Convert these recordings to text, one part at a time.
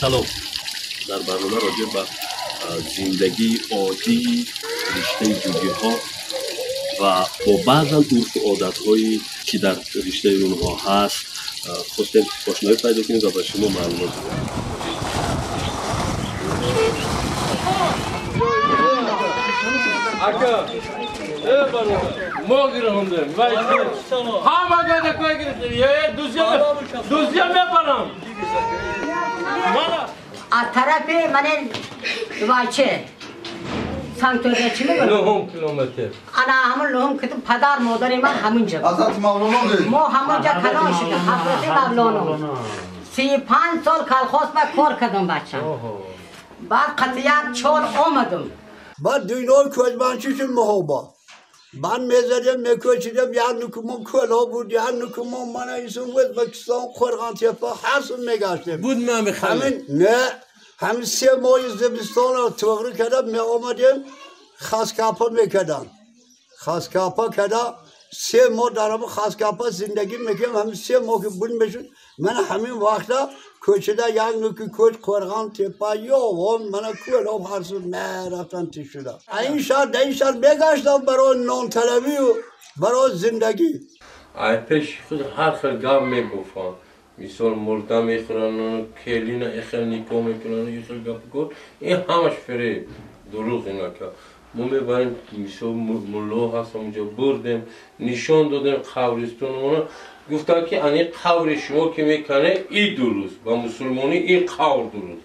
سلام. در برنامه راجع به زندگی عادی رشته جوگی ها و با بعضا عرف و عادت هایی که در رشته اونها هست خواستیم آشنایی پیدا کنیم و به شما معلومات بدیم. Aka, mogli hunde, hamma gada koy girdi. Duzya me param. A tarafı manen duayçı. Sanktörde çimi mi? 9 kilometre. Ana hamur lohum kıtıp padar modari man hamunca. Azat mavlumu değil. Mo hamunca kalan şudu. Hazreti Mevlana. 35 سال کالخواست و کار کردم بچم. بعد قطعیت چون آمدم. بعد دنیای کوچمانچیشون محبا. من میزدم میکوچیدم یا نکمون کلا بود یا نکمون من ایشون بود پاکستان قرآن تیپا حسن میگشتم. بود من میخوام. همین نه همین 3 ماه زمستان رو توغری کردم می آمدیم خاسکاپا میکردم. خاسکاپا کردم 3 ماه درام خاسکاپا زندگی میکنم همین 3 ماه که بود میشد من همین وقتا کوچیده یک نوکی کوچ قرغان تپا یا هم من کلا هرسون نرفتم تی شده این شهر بگشتم برای نان طلبی و برای زندگی ای پیش خود هر خیل گام میگفتن مثال مرده میخورن کلینا اخر نیکو میکنن اخر گپ کن این همش فریب دروغ اینا که ما میبریم مثال ملا هست اونجا بردیم نشان دادیم قبرستون اونا گفتن که این قبر شما که میکنه این درست و مسلمانی این قبر درست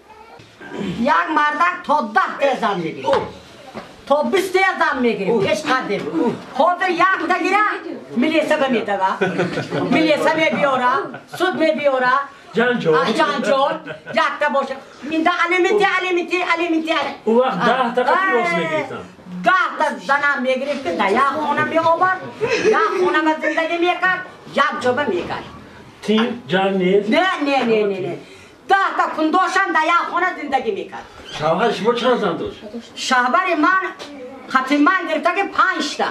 یک مردک تا 10 زن میگیریم تا 20 زن میگیریم پیش قدیم خاطر یک دگیره ملیسه بمیتگه ملیسه میبیاره سود میبیاره جانجول یک تا باشه من علیمیتی اون وقت 10 تا قطعی راست میگیریدم 10 تا زنم میگیریم که در یک خونه میآورد یک خونه ما زندگی میکرد یک جبه میکرد تیم جنگ نیست؟ نه 10 تا کندوشم در یک خونه زندگی میکرد شوهر شما چند زن داشت؟ شوهر من خطی من گرفته که 5 تا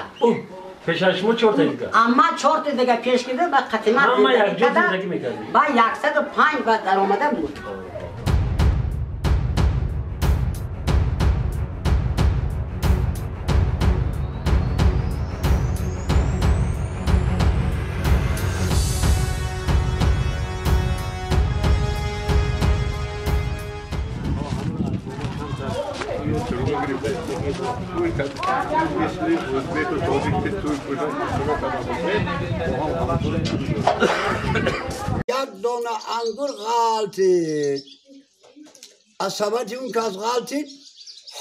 پسر شما 4 تا دیگه؟ اما 4 تا دیگه پیش گرفته و خطی من زندگی میکردی؟ با 105 و در آمده بود یک دانه انگور غلطید از سبت اون که از غلطید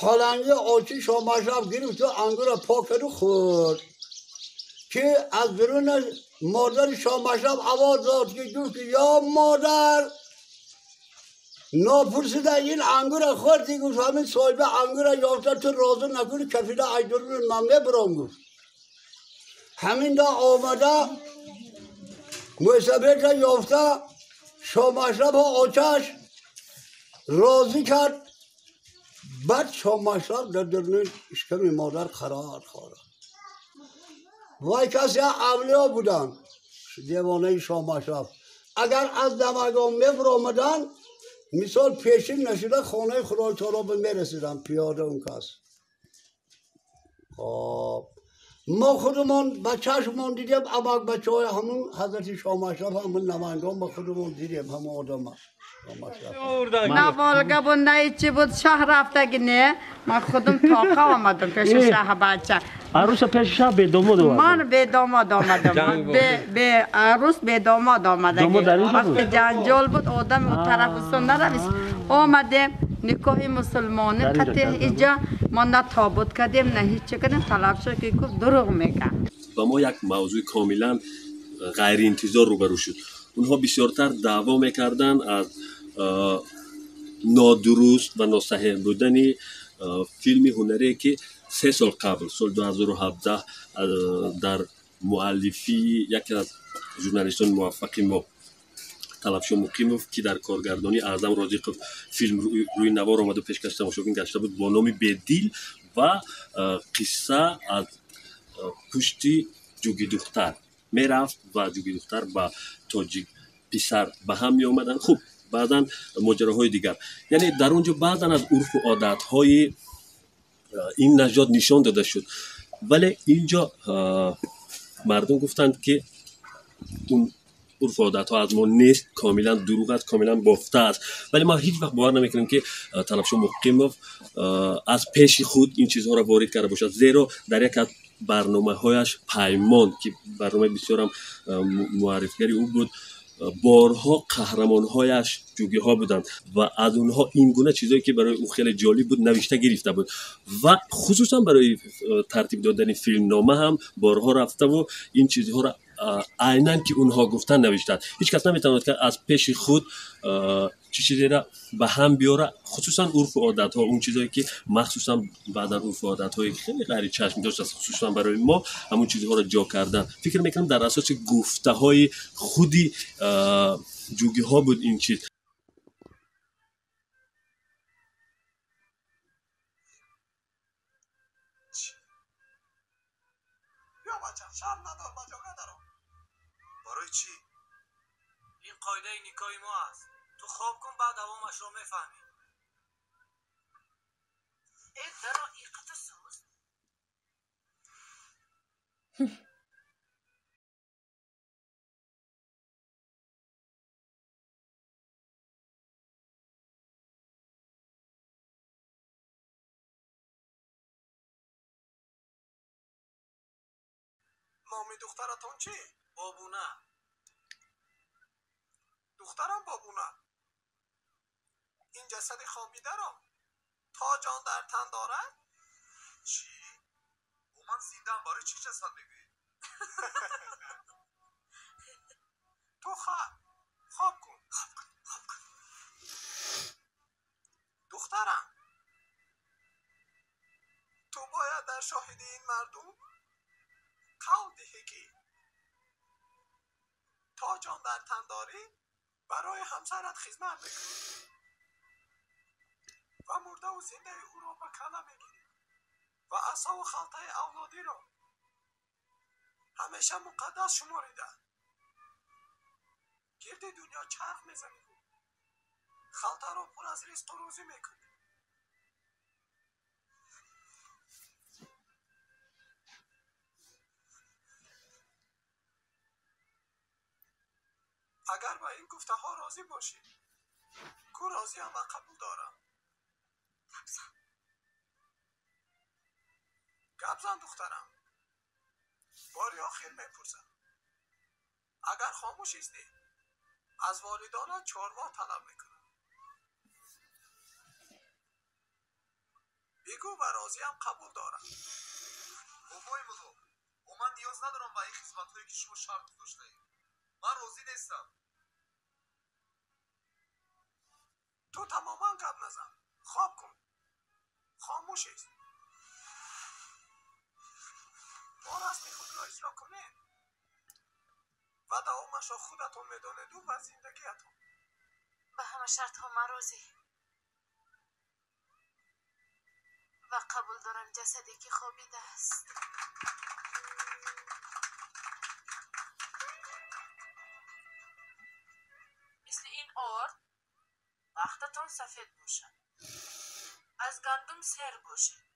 حالانگی آچی شامشب گرفت و انگور را پاک کرد و خورد که از درون مادر شامشب آواز داد که گفت یا مادر ناپرسیده این انگور را خوردی گفت همین صاحب انگور را یافته تو رازو نکنی کفیده ایدرون ممنه برام گفت همین دا آمده موسیبه که یافته شامشب ها آچش راضی کرد بعد شامشب در درون اشکم مادر قرار خورد وای کسی اولیا بودن دیوانه شامشب اگر از دمگان میفرامدن مثال پیشین نشده خانه خدای تعالی به میرسیدن پیاده اون کس ما خودمون بچه‌شمون دیدیم اما بچه های همون حضرت شامشب همون نمایندگان ما خودمون دیدیم همون آدم ها نه والگه بود نه چی بود شهر رفته نه من خودم تاقه آمدم پیش شهر بچه عروس پیش شهر به داماد آمدم من به داماد آمدم به عروس به داماد آمدم وقتی جنجال بود آدم اون طرف سنده رویست آمده نکاح مسلمانه قطعه اینجا ما نه تابوت کردیم نه هیچ چه کردیم طلب شد که گفت دروغ میگن و ما یک موضوع کاملا غیر انتظار روبرو شد اونها بسیارتر دعوا میکردن از نادرست و ناصحیح بودن فیلم هنری که 3 سال قبل سال 2017 در مؤلفی یکی از ژورنالیستان موفق ما طلبشاه مقیموف که در کارگردانی اعظم رازق فیلم روی نوار آمد و پیشکش تماشاگین گشته بود با نام بدیل و قصه از پشتی جوگی دختر میرفت و جوگی دختر با تاجیک پسر به هم می آمدن. خوب بعضا ماجراهای دیگر. یعنی در اونجا بعضا از عرف و عادتهای این نژاد نشان داده شد، ولی اینجا مردم گفتند که اون عرف و عادت‌ها از ما نیست، کاملا دروغ است، کاملا بافته است. ولی ما هیچ وقت باور نمی‌کنیم که طلبشاه مقیموف از پیش خود این چیزها را وارد کرده باشد، زیرا در یک از برنامه‌هایش پیمان که برنامه بسیار هم معرفی‌گری او بود، بارها قهرمان‌هایش جوگی‌ها بودند و از اونها این گونه چیزایی که برای او خیلی جالب بود نوشته گرفته بود و خصوصا برای ترتیب دادن فیلمنامه هم بارها رفته و این چیزها را عیناً که اونها گفتن نوشته. هیچ کس نمیتواند که از پیش خود چیزی را به هم بیاره، خصوصا عرف و عادت ها، اون چیزایی که مخصوصا بعدا عرف و عادت های خیلی غیر چشم داشت خصوصا برای ما، همون چیزها را جا کردن. فکر میکنم در اساس گفته های خودی جوگی ها بود این چیز. برای چی؟ این قاعده نیکای ما است. تو خواب کن بعد دوامش رو میفهمی. ای درا ای قطع سوز. نامی دخترتون چی؟ بابونه. دخترم بابونه. این جسد خوابیده را تا جان در تن دارد؟ چی؟ او من زیندم برای چی جسد میگویی؟ تو خواب کن. دخترم تو باید در شاهدی این مردم قول دهی که تا جان در تن داری برای همسرت خدمت میکنی و مرده و زنده او را به کله میگیری و عصا و خلطه اولادی را همیشه مقدس شماریده گرد دنیا چرخ میزنی خلطه را پر از رزق و روزی میکنی. اگر با این گفته ها راضی باشی کو راضی هم و قبول دارم. گبزن دخترم باری آخر میپرسم اگر خاموش استی از والدانت چاروا طلب میکنم. بگو و راضی هم قبول دارم. بابای بزرگ و من نیاز ندارم با این خدمت هایی که شما شرط گذاشته اید. من راضی نیستم. تو تماما گپ نزن. خواب کن. خاموش است. ما رسم خود را اجرا کنیم و دوامش را خودتون میدانید و زندگیتون. به همه شرط ها من راضی و قبول دارم جسدی که خوابیده است. مثل این آرد وقتتان سفید باشد، از گندم سر باشد.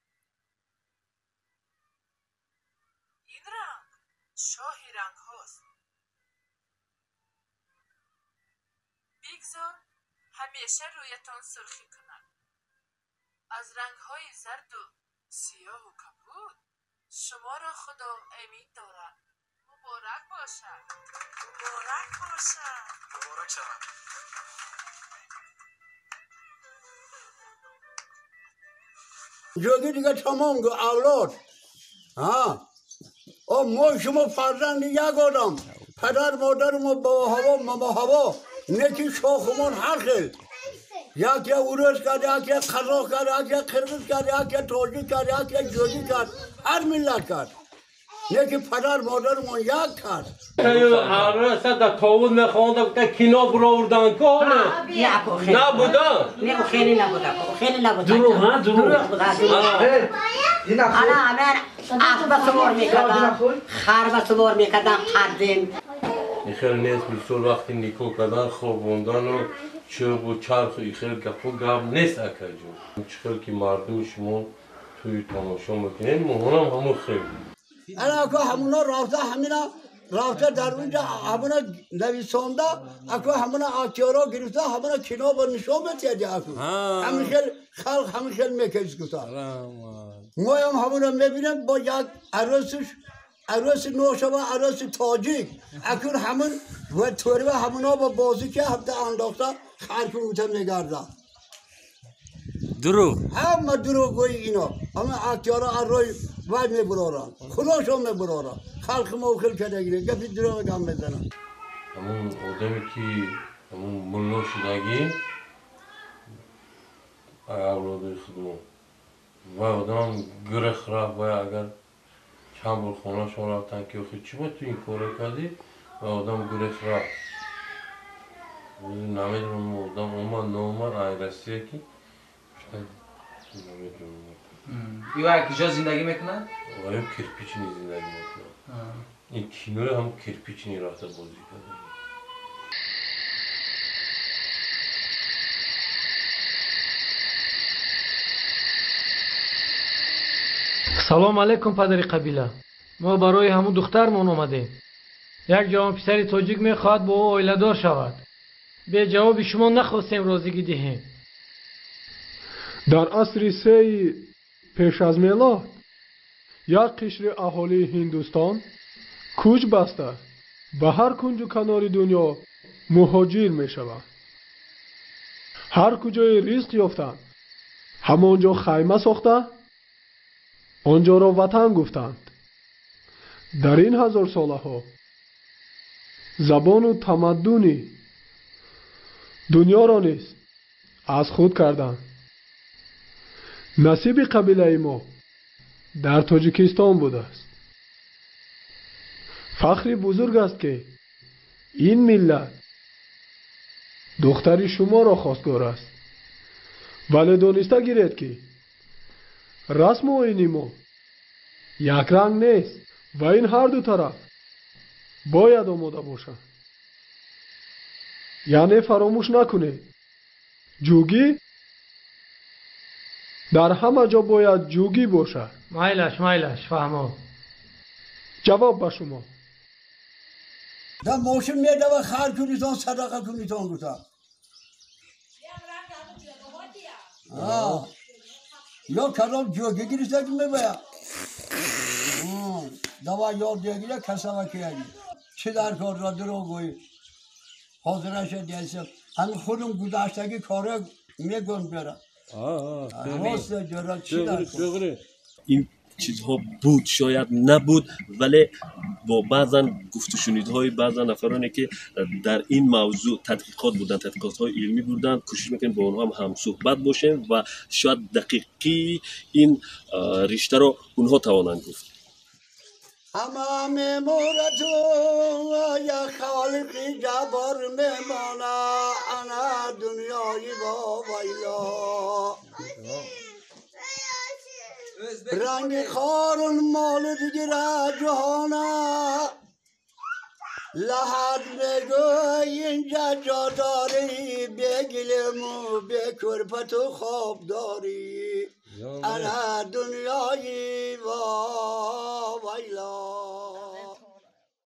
این رنگ شاهی رنگ هاست. بگذار همیشه رویتان سرخی کند. از رنگ های زرد و سیاه و کبود شما را خدا امید دارد. مبارک باشد. مبارک باشد. مبارک شود. جوگی دیگه تمام گو اولاد ما شما فرزند یک آدم پدر مادر ما بابا هوا ماما هوا نکی شاخمون هر خیل یکی اوروز کرد یکی قزاق کرد یکی قرغیز کرد یکی تاجیک کرد یکی جوگی کرد هر ملت کرد یکی پدر مادر ما یک کرد عرصه در تاون نخوانده که کینا براوردن کنه نبودن نه خیلی نبوده خیلی نبوده دروغ ها دروغ حالا همه اسب سوار میکردم خرب سوار میکردم قدیم این خیلی نیست بسیار وقتی نیکو کردن خوابوندن و چرخ و چرخ ایخل گپ و گپ نیست اکا جون چخل که مردم شما توی تماشا میکنین مهونم همون خیلی انا اکو همونا رافته در اونجا همونا نویسانده اکو همونا آکیارا گرفته همونا کنا با نشان بتیده اکو همیشه خلق همیشه میکش گفته ما هم همونا میبینم با یک عروس نوشا و عروس تاجیک اکون همون و توری و همونا با بازی که هفته انداخته خرکون اوتا میگرده دروغ همه دروغ گوی اینا همه اکیارا اروی وای میبرارن خداشون میبرارن خلق موخل کرده گیره گفی دروغ هم میزنن همون آدمی که همون ملا شدگی اولاد خودمون و آدم گرخ رفت و اگر چند بار خانه شما رفتن که خود چی باید تو این کار کردی و آدم گرخ رفت نمیدونم آدم اومد ایرسیه که یا کجا زندگی میکنن؟ آیا کرپیچینی زندگی میکنن این کینوی هم کرپیچینی رفته بازی کرده سلام علیکم پدر قبیله ما برای همون دخترمون اومدیم یک جوان پسر تاجیک میخواد با او اویله‌دار شود به جواب شما نخواستیم رازیگی دهیم در عصر 3 پیش از میلاد یک قشر اهالی هندوستان کوچ بسته به هر کنج و کنار دنیا مهاجر میشوند هر کجای رزق یافتند همانجا خیمه ساخته آنجا را وطن گفتند در این 1000 ساله ها زبان و تمدنی دنیا را نیز از خود کردند نصیب قبیله ما در تاجیکستان بوده است فخری بزرگ است که این ملت دختری شما را خواستگار است ولی دانسته گیرید که رسم و آیین ما یک رنگ نیست و این هر دو طرف باید آماده باشند یعنی فراموش نکنید جوگی در همه جا باید جوگی باشد مایلش فهمم جواب به شما در ماشین میده و خرج کنیتان صدقه کنیتان گفتم یا کلام جوگی گریسته که میباید دوا یاد دیگه کسا که چه در کار را دروغ گویی حاضرش دیسته همین خودم گذشتگی کاره میگم برم راست جرا چی در کار این چیزها بود شاید نبود ولی با بعضا گفت و شنیدهای بعضا نفرانی که در این موضوع تحقیقات بودن تحقیقات‌های علمی بودن کوشش میکنیم با اونها هم صحبت باشیم و شاید دقیقی این رشته رو اونها توانند گفت همه میمورتو یا خالقی جبار میمانه انا دنیای با ویلا رنگ خارون مال دیگر جهانه لحد میگوی اینجا جا داری به گلم و به کرپت و خواب داری انا دنیای